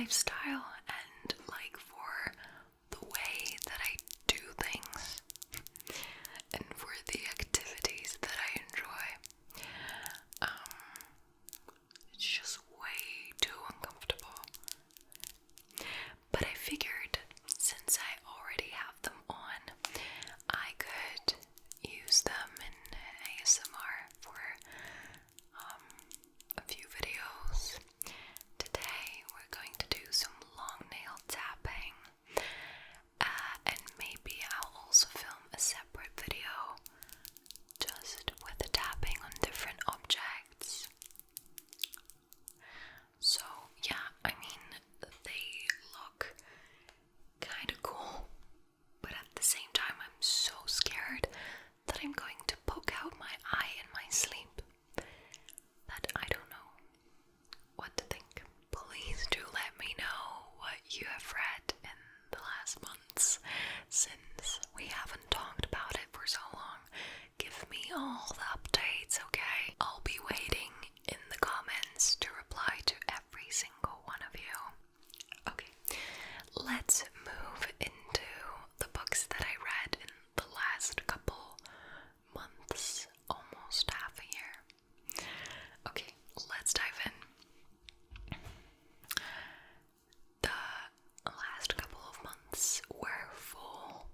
lifestyle and like for the way that I do things and for the activities that I enjoy. It's just way too uncomfortable. But I figured since I already have them on, I could use them in ASMR for a few videos. Today we're going to do some long nail tapping, and maybe I'll also film a separate video just with the tapping on different objects. So yeah, I mean, they look kind of cool, but at the same time I'm so scared that I'm going to poke out my eye in my sleep that I don't know what to think. Please do let me know what you have read in the last months since we haven't talked about it for so long. Give me all the updates, okay? I'll be waiting in the comments to reply to every single one of you. Okay, let's move into the books that I read in the last couple months, almost half a year. Okay, let's dive in. The last couple of months were full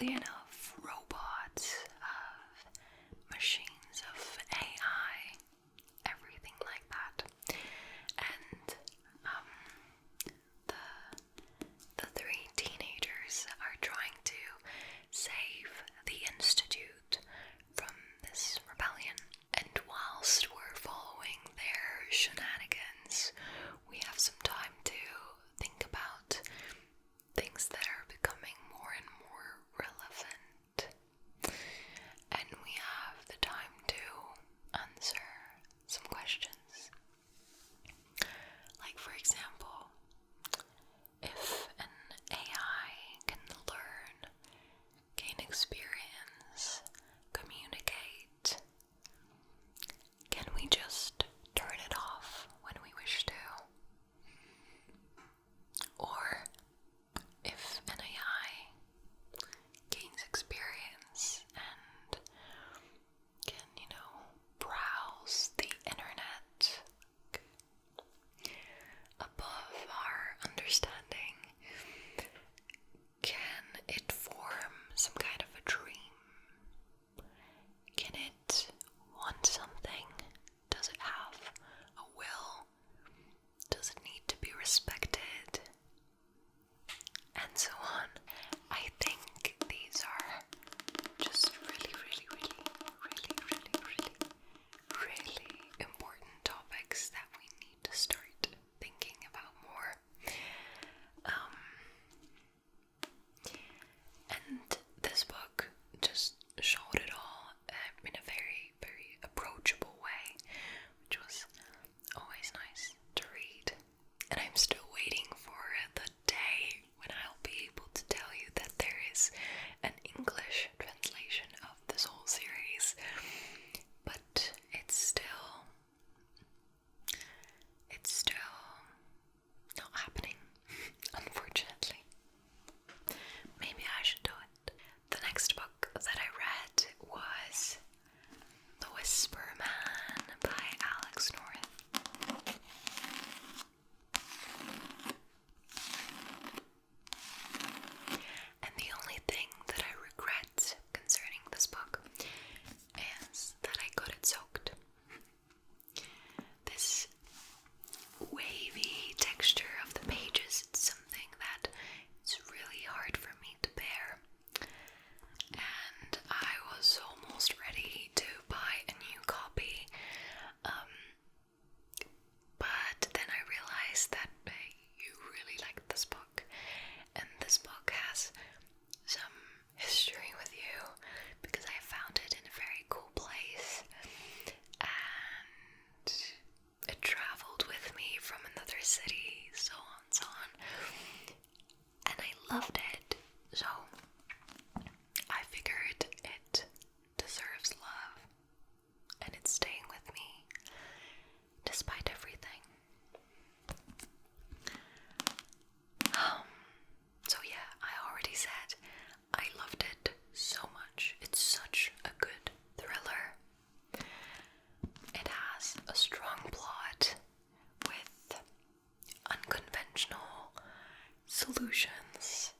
rebellion of robots, of machines, of AI, everything like that. And the three teenagers are trying to save the Institute from this rebellion. And whilst we're following their shenanigans, we have some time to think about things that are becoming more and more relevant. And we have the time to answer some questions. Like, for example, if an AI can learn, gain experience, communicate, can we just turn it off when we wish to? Or if an AI gains experience and can, browse the internet above our understanding, can it form some kind of a dream? Can it want something? Does it have a will? Does it need to be respected? And so on. I think these are just really important topics that we need to start thinking about more. And this book just showed it all in a very, very approachable way, which was always nice to read. And I'm still waiting for the day when I'll be able to tell you that there is an English translation of this whole series, but it's still not happening, unfortunately. Maybe I should do it. The next book that I read was The Whisper Man by Alex North. And the only thing that I regret concerning this book is that I got it soaked. This wavy texture of the pages, it's something that it's really hard for me to bear. And I was almost ready to buy a new copy. But then I realized that you really like this book. And this book has some history with you because I found it in a very cool place. And it traveled with me from another city, so on. And I loved it. So I figured it deserves love. And it's staying with me despite everything. So yeah, I already said I loved it so much. It's such a good thriller. It has a strong plot with unconventional solutions,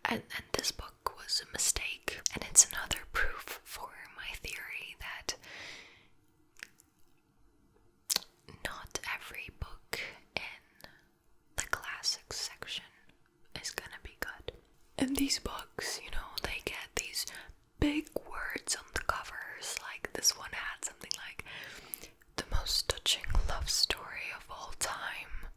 And this book was a mistake, and it's another proof for my theory that not every book in the classics section is gonna be good. And these books, you know, they get these big words on the covers, like this one had something like the most touching love story of all time.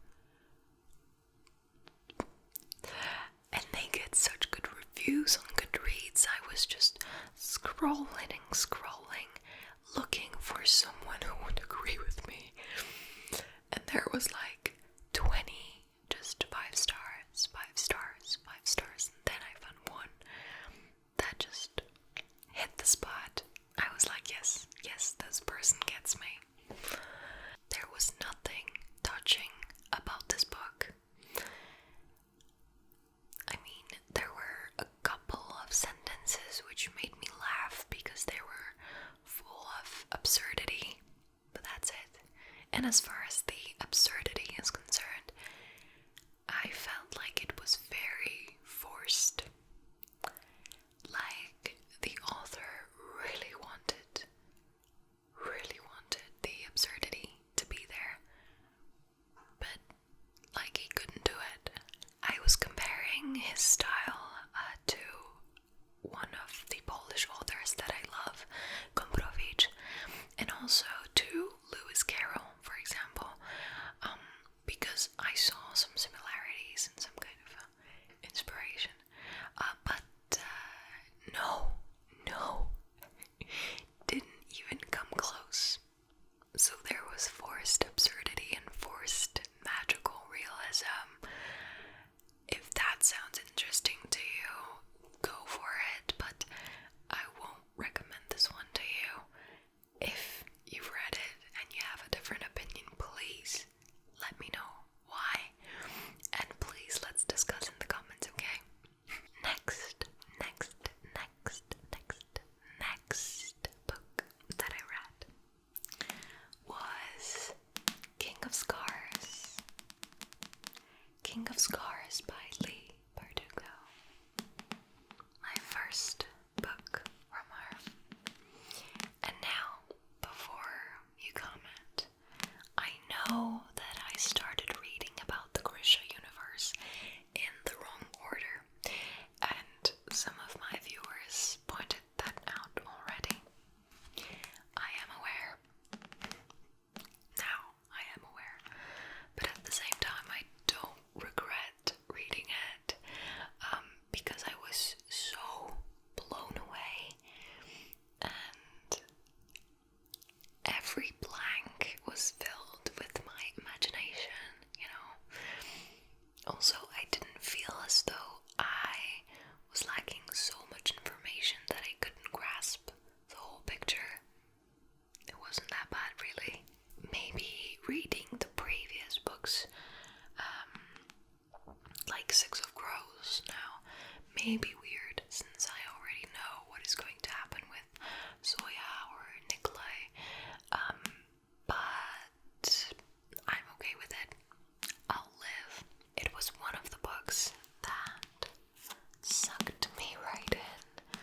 And they get such good reviews on Goodreads. I was just scrolling and scrolling, looking for someone who would agree with me. And there was like 20, just 5 stars, 5 stars, 5 stars. And then I found one that just hit the spot. I was like, yes, this person gets me. There was nothing touching about this book. I mean, there were a couple of sentences which made me laugh because they were full of absurdity, but that's it. And as far as the absurdity is concerned, I felt like it was very forced. Like the author really wanted the absurdity to be there, but like he couldn't do it. I was comparing his style to one of the Polish authors that I love, Gombrowicz, and also to Lewis Carroll, for example, because I saw some similarities and some kind of inspiration. But no, didn't even come close. So there was forced absurdity and forced magical realism. If that sounds interesting to you, go for it, but I won't recommend this one to you. If you've read it and you have a different opinion, please let me know why. And please, let's discuss in the comments, okay? Next book that I read was King of Scars. King of Scars by Lee Bardugo. My first book from her. And now, before you comment, I know that I started reading about the Grisha universe in the wrong order, and some of my viewers pointed that out already. I am aware. Now I am aware. But at the same time, I don't regret reading it, because I was so blown away, and every blank was filled with my imagination, you know. Also, I didn't feel as though I was lacking so much information that I couldn't grasp the whole picture. It wasn't that bad, really. Maybe reading the previous books, like Six of Crows now, may be weird since I already know what is going to happen with Zoya or Nikolai, but I'm okay with it. I'll live. It was one of the books that sucked me right in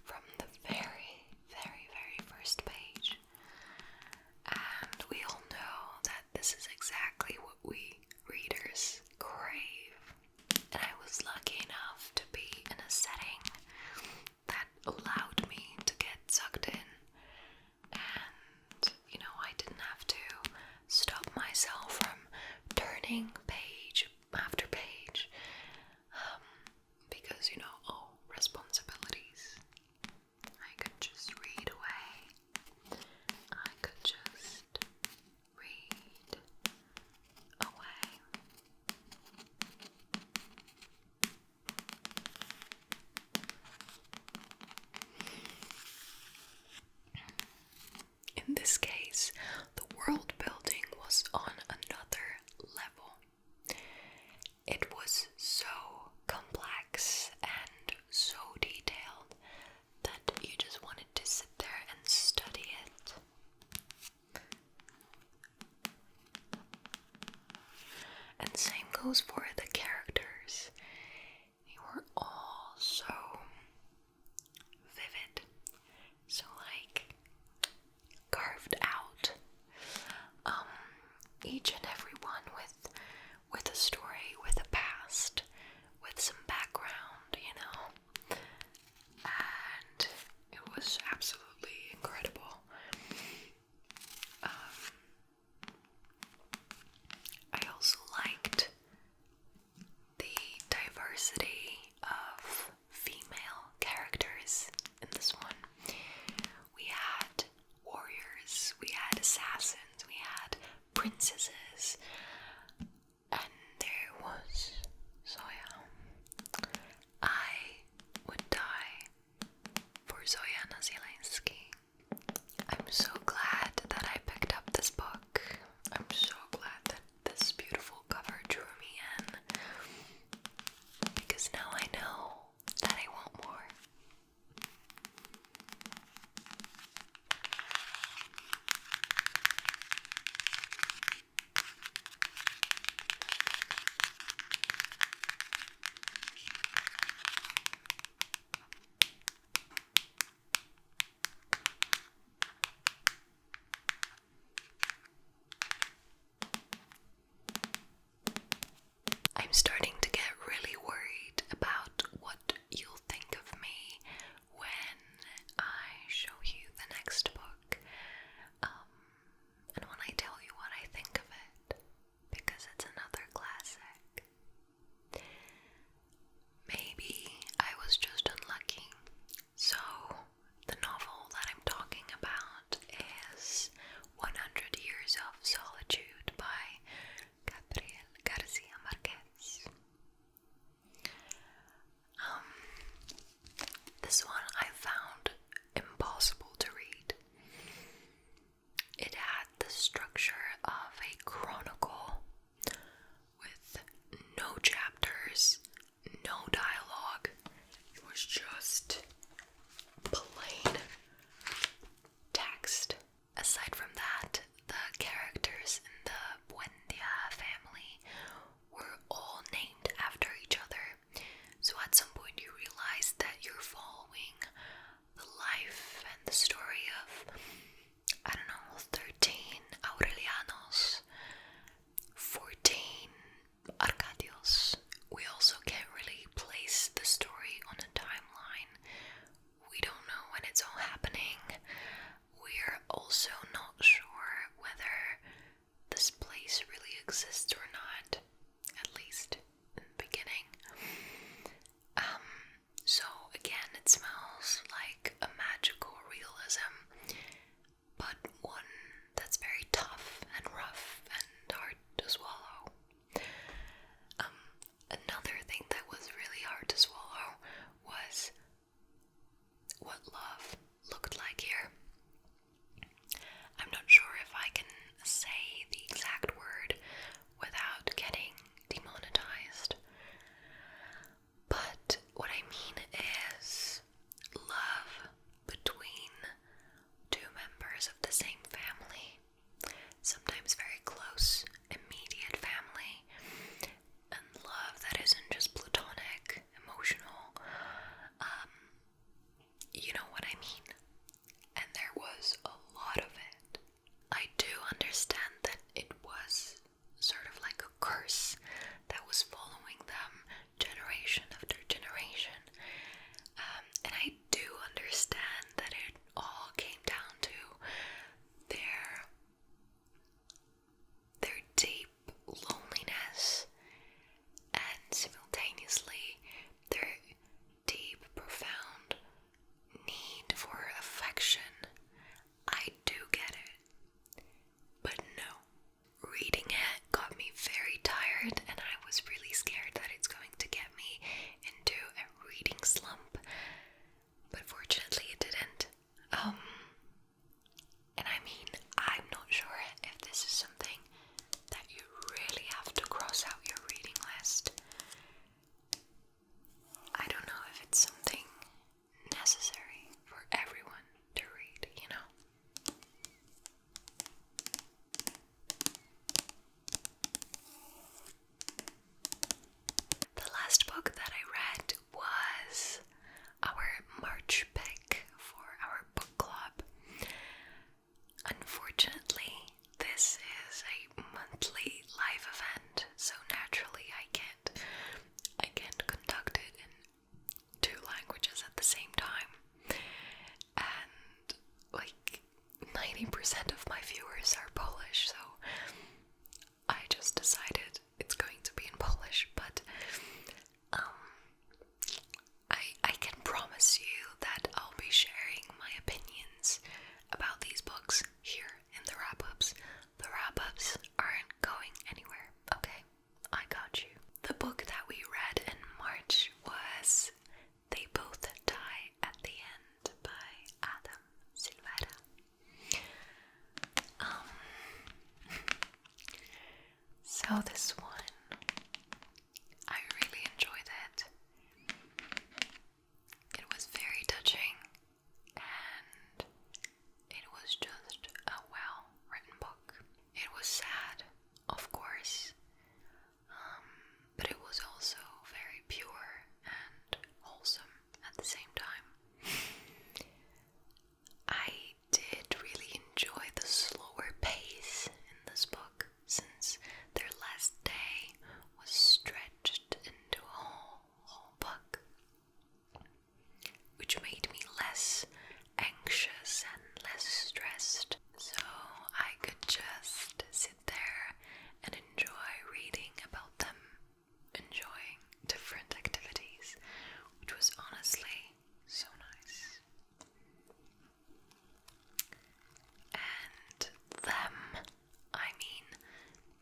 from the very, very, very first page. And we all know that this is exactly what we readers crave. And I was lucky enough to be in a setting that allowed me to get sucked in. And, you know, I didn't have to stop myself from turning page after page. Because, you know, responsibilities. I could just read away. I could just read away. In this case, the world building was on another level. It was so complex and so detailed that you just wanted to sit there and study it. And same goes for the characters. They were all just plain text. Aside from that, the characters in the Buendia family were all named after each other. So at some point you realize that you're following the life and the story of, I don't know, 13 Aurelianos, 14 Arcadios. We also can't really place the story on a timeline. We don't know when it's all happening. We're also not sure whether this place really exists or not, at least in the beginning. So again, it smells like a magical realism, but one that's very tough and rough and hard to swallow. Another thing that was really hard to swallow was what love looked like here. I'm not sure if I can say the exact word without getting demonetized, but what I mean is love between two members of the same family, sometimes very close, immediate family, and love that isn't just platonic, emotional. You know what I mean? And there was a lot of it. I do understand that it was sort of like a curse that was following them generation after generation. And I do understand that it all came down to their deep loneliness and simultaneously their deep, profound need for affection. I do get it. But no, reading it got me very tired, and I was really scared that it's going to get me into a reading slump. But fortunately it didn't. And I mean, I'm not sure if this is something that you really have to cross out your reading list. I don't know if it's something necessary for everyone to read, you know? The last book that I read was our March pick for our book club. Unfortunately, this is a monthly live event, so naturally I can't conduct it in 2 languages at the same time. And like 90% of my viewers are Polish, so I just decided it's going to be in Polish, but I can promise you that I'll be sharing my opinions about these books here in the wrap-ups. The wrap-ups aren't going anywhere, okay? I got you. The book that we read in March was They Both Die at the End by Adam Silveira. So this one, I really enjoyed it. It was very touching, and it was just a well-written book. It was sad, of course, but it was also very pure and wholesome at the same time. I did really enjoy the slower pace in this book, since their last day was stretched into a whole book, which made me less anxious and less stressed, so I could just sit there and enjoy reading about them, enjoying different activities, which was honestly so nice. And them, I mean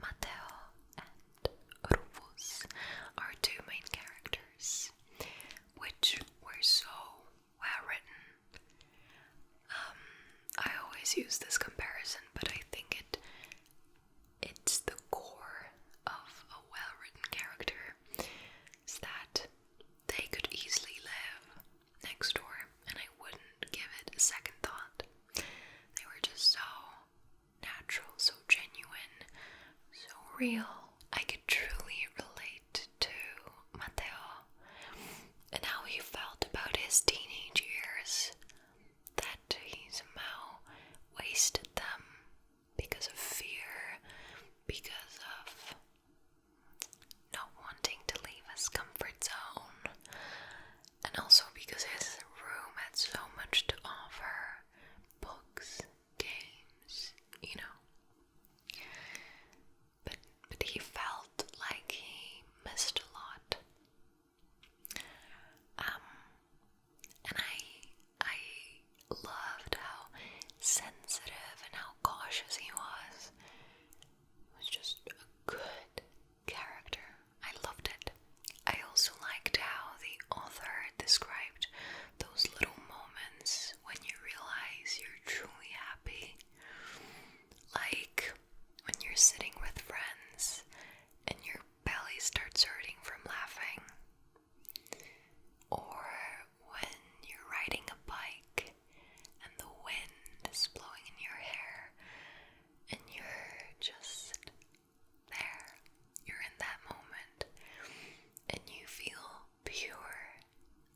Mateo and Rufus, are 2 main characters, which were so well written. I always use this comparison, but I think it's the core of a well-written character, is that they could easily live next real, I could truly relate to Mateo and how he felt about his teenage years, that he somehow wasted them because of fear, because of not wanting to leave his comfort zone, and also because his room had so much to offer. Books, games, you know. But he felt like he missed a lot. And I loved how sensitive and how cautious he was. It was just a good character. I loved it. I also liked how the author described those little moments when you realize you're truly happy. Like when you're sitting with friends and your belly starts hurting from laughing. Or when you're riding a bike and the wind is blowing in your hair and you're just there. You're in that moment and you feel pure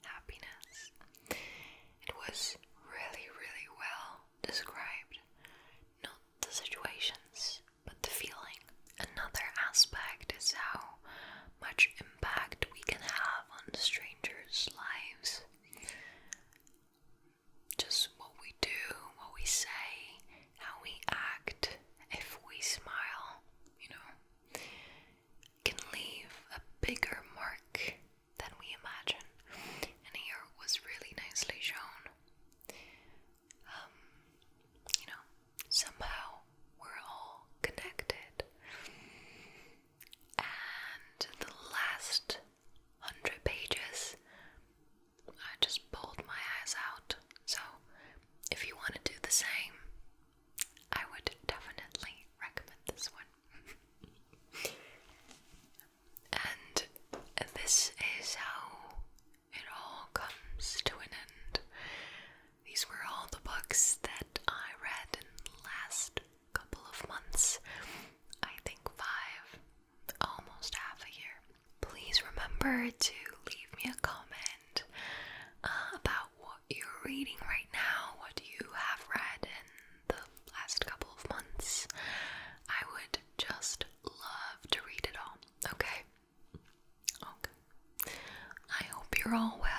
happiness. It was really, really well described. Not the situations, but the feeling. Another aspect is how much impact we can have on strangers' lives. Just what we do, what we say, how we act, if we smile, can leave a bigger mark than we imagine. And here it was really nicely shown. Somehow we're all connected. And the last 100 pages, I just bawled my eyes out. So if you want to do the same, I would definitely recommend this one. And this is how it all comes to an end. These were all the books that I read in the last couple of months. I think 5, almost half a year. Please remember to leave me a comment about what you're reading right now, what you have read in the last couple of months. I would just love to read it all, okay? Okay. I hope you're all well.